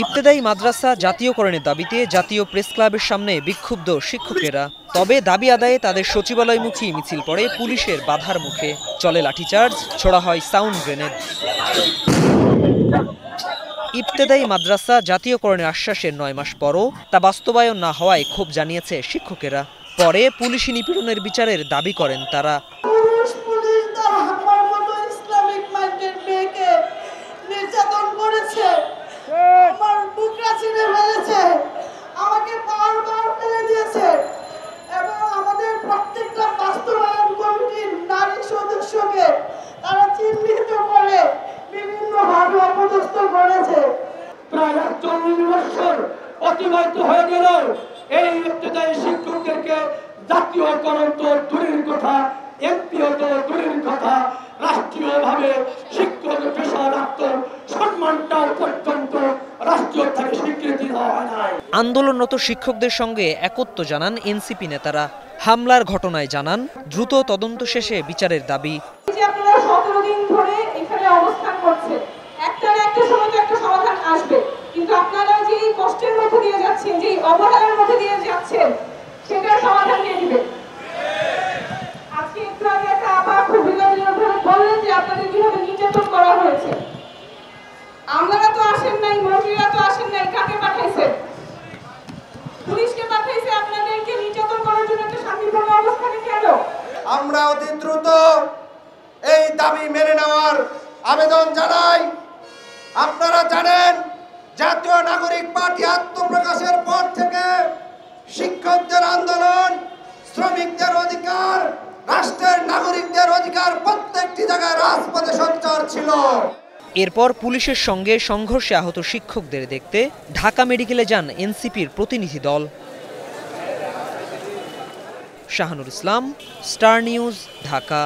ইবতেদায়ী মাদ্রাসা জাতীয়করণের দাবিতে জাতীয় প্রেস ক্লাবের সামনে বিক্ষুব্ধ শিক্ষকেরা। তবে দাবি আদায়ে তাদের সচিবালয়মুখী মিছিল পড়ে পুলিশের বাধার মুখে। চলে লাঠিচার্জ, ছোড়া হয় সাউন্ড গ্রেনেড। ইবতেদায়ী মাদ্রাসা জাতীয়করণের আশ্বাসের ৯ মাস পরও তা বাস্তবায়ন না হওয়ায় ক্ষোভ জানিয়েছে শিক্ষকেরা। পরে পুলিশি নিপীড়নের বিচারের দাবি করেন তারা। প্রায় ৪০ বছর অতিবাহিত হয়ে গেল, এই ইবতেদায়ী শিক্ষকদেরকে জাতীয়করণ তো দূরের কথা, এমপিও তো দূরের কথা, রাষ্ট্রীয়ভাবে শিক্ষক পেশার সম্মানটাও পর্যন্ত রাষ্ট্রীয় থেকে স্বীকৃতি দেওয়া হয় নাই। আন্দোলনরত শিক্ষকদের সঙ্গে একত্র জানান এনসিপি নেতারা। হামলার ঘটনায় জানান দ্রুত তদন্ত শেষে বিচারের দাবি। আপনারা ১৭ দিন ধরে এখানে অবস্থান করছেন, একটা না একটা সময় তো একটা সমাধান আসবে, কিন্তু আপনারা যে কষ্টের মধ্যে দিয়ে যাচ্ছেন, যে অবহেলার মধ্যে দিয়ে যাচ্ছেন, সেটার সমাধান কে দিবে? আজকে একটু আগে একটা আপা খুব বিনোদনভাবে বললেন যে আপনাদের কিভাবে নির্যাতন করা হয়েছে। আপনারা তো আসেন নাই, মন্ত্রীরা তো আসেন নাই, কাকে পাঠাইছেন? পুলিশকে পাঠাইছে আপনাদেরকে নির্যাতন করার জন্য। একটা শান্তিপূর্ণ অবস্থানে কেন? আমরা অতি দ্রুত এই দাবি মেনে নেওয়ার আবেদন জানাই। আপনারা জানেন, জাতীয় নাগরিক পার্টি আত্মপ্রকাশের পর থেকে শিক্ষকদের আন্দোলন, শ্রমিকদের অধিকার, রাষ্ট্রের নাগরিকদের অধিকার প্রত্যেকটি জায়গায় রাজপথে সোচ্চার ছিল। এরপর পুলিশের সঙ্গে সংঘর্ষে আহত শিক্ষকদের দেখতে ঢাকা মেডিকেলে যান এনসিপির প্রতিনিধি দল। শাহানুর ইসলাম, স্টার নিউজ, ঢাকা।